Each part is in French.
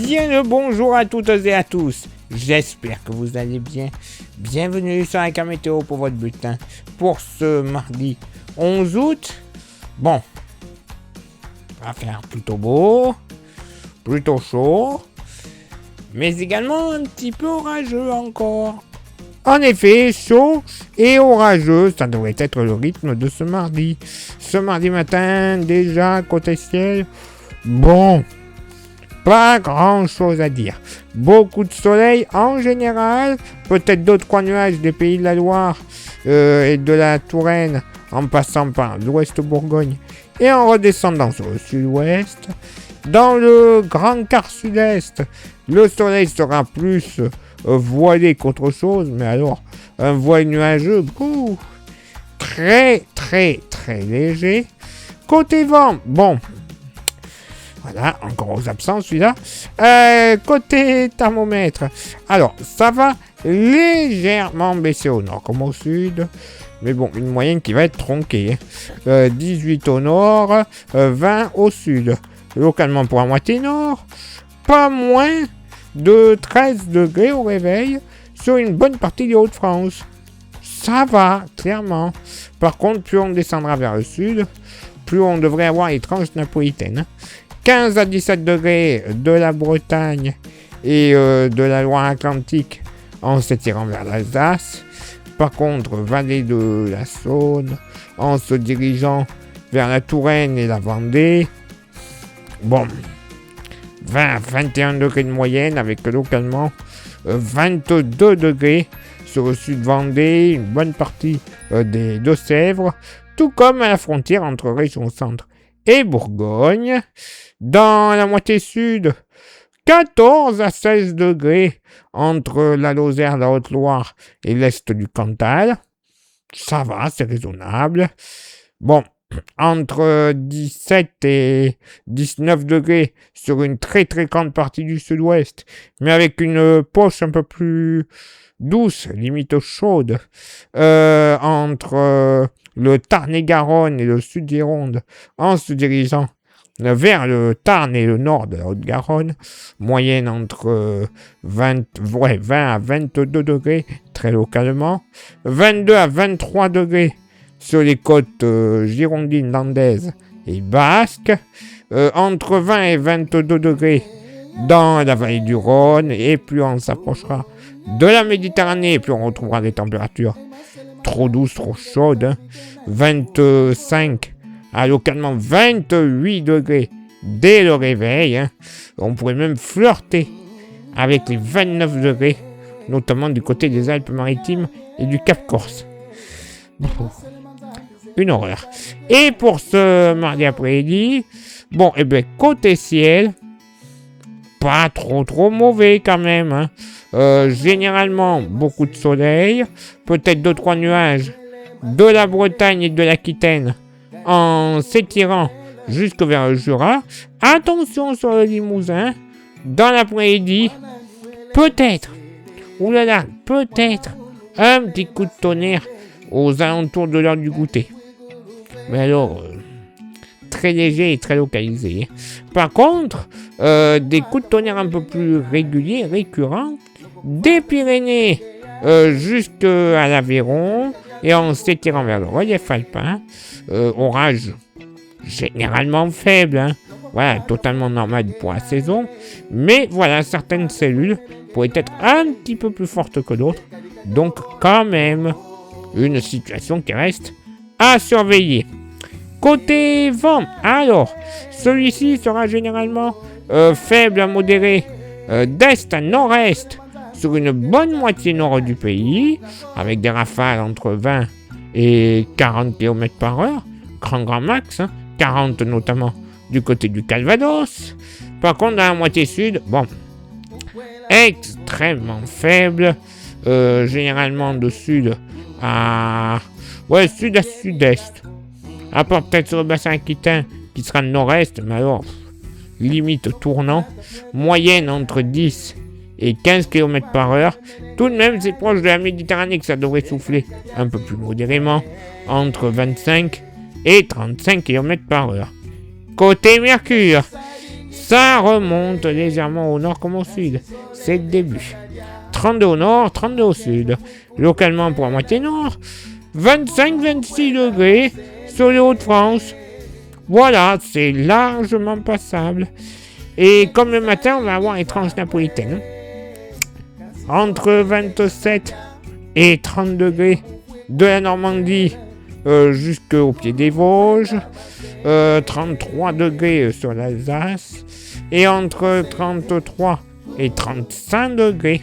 Bien le bonjour à toutes et à tous. J'espère que vous allez bien. Bienvenue sur la météo pour votre bulletin pour ce mardi 11 août. Bon, va faire plutôt beau, plutôt chaud, mais également un petit peu orageux encore. En effet, chaud et orageux, ça devrait être le rythme de ce mardi. Ce mardi matin, déjà, côté ciel, bon, pas grand chose à dire. Beaucoup de soleil en général, peut-être 2-3 nuages des pays de la Loire et de la Touraine, en passant par l'ouest Bourgogne et en redescendant sur le sud-ouest. Dans le grand quart sud-est, le soleil sera plus voilé qu'autre chose, mais alors un voile nuageux, très léger. Côté vent, bon, voilà, encore aux absents celui-là. Côté thermomètre, alors ça va légèrement baisser au nord comme au sud, mais bon, une moyenne qui va être tronquée. 18 au nord, 20 au sud. Localement pour la moitié nord, pas moins de 13 degrés au réveil sur une bonne partie des Hauts-de-France. Ça va, clairement. Par contre, plus on descendra vers le sud, plus on devrait avoir les tranches napolitaines. 15 à 17 degrés de la Bretagne et de la Loire-Atlantique en s'étirant vers l'Alsace. Par contre, vallée de la Saône en se dirigeant vers la Touraine et la Vendée. Bon, 20 à 21 degrés de moyenne avec localement 22 degrés sur le sud Vendée, une bonne partie des Deux-Sèvres, tout comme à la frontière entre région centre et Bourgogne. Dans la moitié sud, 14 à 16 degrés entre la Lozère, la Haute-Loire et l'est du Cantal. Ça va, c'est raisonnable. Bon, entre 17 et 19 degrés sur une très grande partie du sud-ouest, mais avec une poche un peu plus douce, limite chaude, entre le Tarn-et-Garonne et le sud-Gironde, en se dirigeant vers le Tarn et le nord de la Haute-Garonne, moyenne entre 20 à 22 degrés, très localement, 22 à 23 degrés sur les côtes girondines, landaises et basques, entre 20 et 22 degrés dans la vallée du Rhône, et plus on s'approchera de la Méditerranée, plus on retrouvera des températures trop douces, trop chaudes, 25 à localement 28 degrés dès le réveil, on pourrait même flirter avec les 29 degrés, notamment du côté des Alpes-Maritimes et du Cap Corse. Une horreur. Et pour ce mardi après-midi, bon, et bien, côté ciel, pas trop mauvais quand même. Généralement, beaucoup de soleil, peut-être 2-3 nuages de la Bretagne et de l'Aquitaine en s'étirant jusque vers le Jura. Attention sur le Limousin, dans l'après-midi, peut-être un petit coup de tonnerre aux alentours de l'heure du goûter. Mais alors, très léger et très localisé. Par contre, des coups de tonnerre un peu plus réguliers, récurrents, des Pyrénées jusqu'à l'Aveyron et en s'étirant vers le relief alpin. Orage généralement faible, voilà, totalement normal pour la saison, mais voilà, certaines cellules pourraient être un petit peu plus fortes que d'autres, donc quand même une situation qui reste à surveiller. Côté vent, alors, celui-ci sera généralement faible à modéré d'est à nord-est sur une bonne moitié nord du pays, avec des rafales entre 20 et 40 km par heure, grand max, 40 notamment du côté du Calvados. Par contre, dans la moitié sud, bon, extrêmement faible, généralement de sud à sud à sud-est, à part peut-être sur le bassin aquitain qui sera nord-est, mais alors limite tournant, moyenne entre 10 et 15 km par heure. Tout de même, c'est proche de la Méditerranée que ça devrait souffler un peu plus modérément, entre 25 et 35 km par heure. Côté Mercure, Ça remonte légèrement au nord comme au sud. C'est le début. 32 au nord, 32 au sud. Localement pour la moitié nord, 25-26 degrés sur les Hauts-de-France. Voilà, c'est largement passable. Et comme le matin, on va avoir les tranches napolitaines. Entre 27 et 30 degrés de la Normandie jusqu'au pied des Vosges. 33 degrés sur l'Alsace. Et entre 33 et 35 degrés.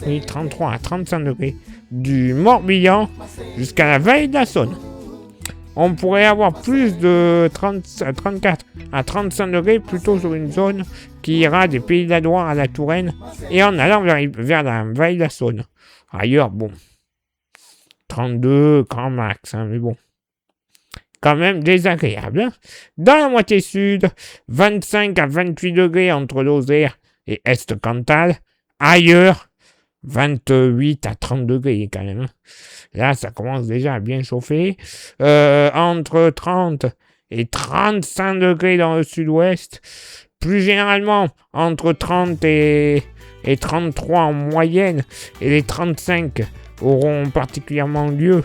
Oui, 33 à 35 degrés du Morbihan jusqu'à la vallée de la Saône. On pourrait avoir plus de 34 à 35 degrés plutôt sur une zone qui ira des Pays de la Loire à la Touraine et en allant vers la vallée de la Saône. Ailleurs, bon, 32 grand max, hein, mais bon, quand même désagréable. Hein. Dans la moitié sud, 25 à 28 degrés entre Lozère et Est-Cantal. Ailleurs, 28 à 30 degrés quand même. Là, ça commence déjà à bien chauffer. Entre 30 et 35 degrés dans le sud-ouest. Plus généralement, entre 30 et 33 en moyenne. Et les 35 auront particulièrement lieu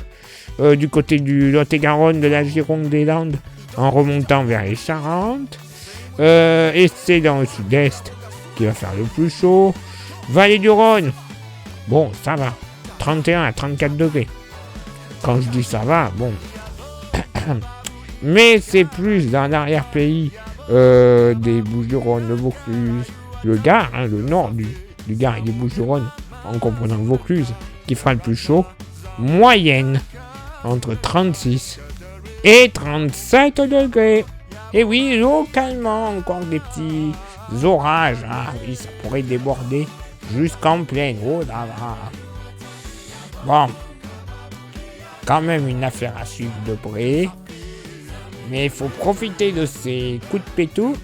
du côté du Lot-et-Garonne, de la Gironde des Landes, en remontant vers les Charentes. Et c'est dans le sud-est qui va faire le plus chaud. Vallée du Rhône. Bon, ça va. 31 à 34 degrés. Quand je dis ça va, bon. Mais c'est plus dans l'arrière-pays des Bouches-du-Rhône, le Vaucluse, le Gard, hein, le nord du Gard et des Bouches-du-Rhône, en comprenant le Vaucluse, qui fera le plus chaud. Moyenne, entre 36 et 37 degrés. Et oui, localement, encore des petits orages. Ah oui, ça pourrait déborder jusqu'en plaine. Oh là là. Bon, quand même une affaire à suivre de près. Mais il faut profiter de ces coups de pétou.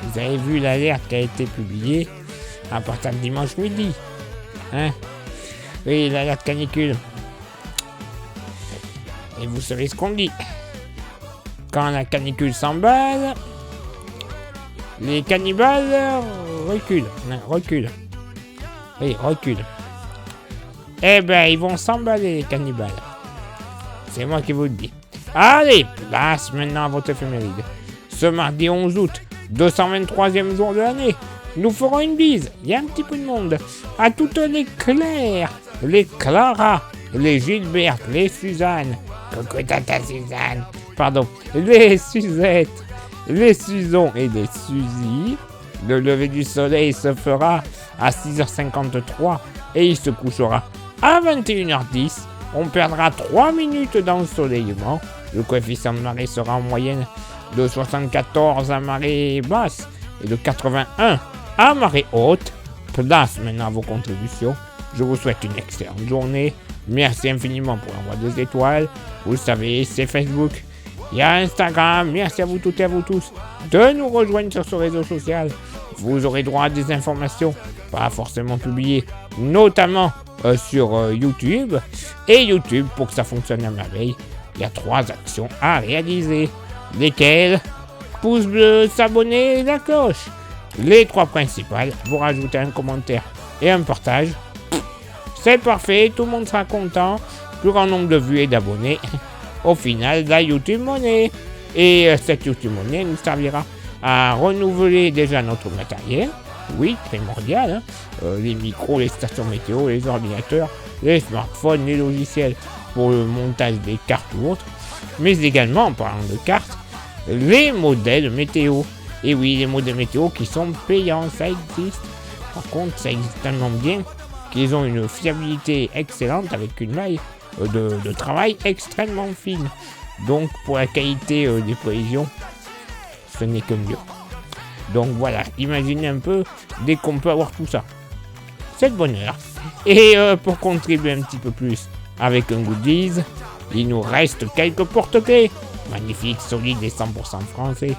Vous avez vu l'alerte qui a été publiée à partir de dimanche midi. Hein? Oui, l'alerte canicule. Et vous savez ce qu'on dit. Quand la canicule s'emballe, les cannibales reculent. Oui, reculent. Eh ben, ils vont s'emballer, les cannibales. C'est moi qui vous le dis. Allez, place maintenant à votre éphéméride. Ce mardi 11 août, 223e jour de l'année, nous ferons une bise. Il y a un petit peu de monde. À toutes les Claires, les Clara, les Gilberte, les Suzanne. Coucou tata Suzanne. Pardon. Les Suzette, les Suzon et les Suzy. Le lever du soleil se fera à 6h53 et il se couchera à 21h10. On perdra 3 minutes d'ensoleillement. Le coefficient de marée sera en moyenne de 74 à marée basse et de 81 à marée haute. Place maintenant à vos contributions. Je vous souhaite une excellente journée. Merci infiniment pour l'envoi des étoiles. Vous le savez, c'est Facebook. Il y a Instagram. Merci à vous toutes et à vous tous de nous rejoindre sur ce réseau social. Vous aurez droit à des informations pas forcément publiées, notamment sur YouTube. Et YouTube, pour que ça fonctionne à merveille, il y a 3 actions à réaliser. Lesquelles? Pouce bleu, s'abonner et la cloche. Les 3 principales, vous rajoutez un commentaire et un partage. C'est parfait, tout le monde sera content. Plus grand nombre de vues et d'abonnés. Au final, la YouTube Money. Et cette YouTube Money nous servira à renouveler déjà notre matériel. Oui, primordial. Les micros, les stations météo, les ordinateurs, les smartphones, les logiciels pour le montage des cartes ou autres. Mais également, en parlant de cartes, les modèles météo. Et oui, les modèles météo qui sont payants, ça existe. Par contre, ça existe tellement bien qu'ils ont une fiabilité excellente avec une maille de travail extrêmement fine. Donc, pour la qualité des prévisions, ce n'est que mieux. Donc voilà, imaginez un peu dès qu'on peut avoir tout ça. C'est le bonheur. Et pour contribuer un petit peu plus avec un goodies, il nous reste quelques porte-clés. Magnifiques, solides et 100% français.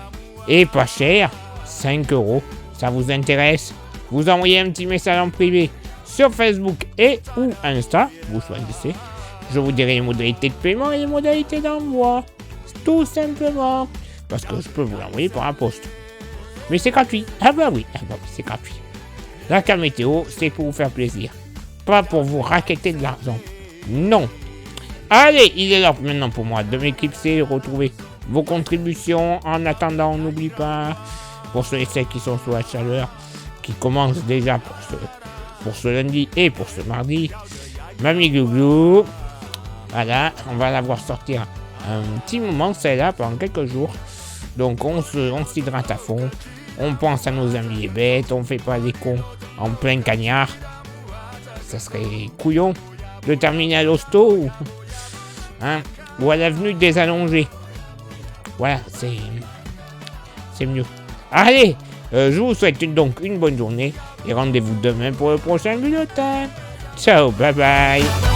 Et pas cher, 5 €. Ça vous intéresse? Vous envoyez un petit message en privé sur Facebook et ou Insta, vous choisissez. Je vous dirai les modalités de paiement et les modalités d'envoi. Tout simplement. Parce que je peux vous l'envoyer par la poste. Mais c'est gratuit. Ah bah oui, c'est gratuit. La carte météo, c'est pour vous faire plaisir. Pas pour vous raqueter de l'argent. Non. Allez, il est l'heure maintenant pour moi de m'éclipser et retrouver vos contributions. En attendant, n'oublie pas, pour ceux et celles qui sont sous la chaleur, qui commencent déjà pour ce lundi et pour ce mardi, Mamie Glouglou, voilà, on va la voir sortir un petit moment, celle-là, pendant quelques jours. Donc on s'hydrate à fond, on pense à nos amis les bêtes, on fait pas des cons en plein cagnard. Ça serait couillon de terminer à l'hosto ou à l'avenue des allongés. Voilà, c'est mieux. Allez, je vous souhaite donc une bonne journée et rendez-vous demain pour le prochain bulletin. Ciao, bye bye.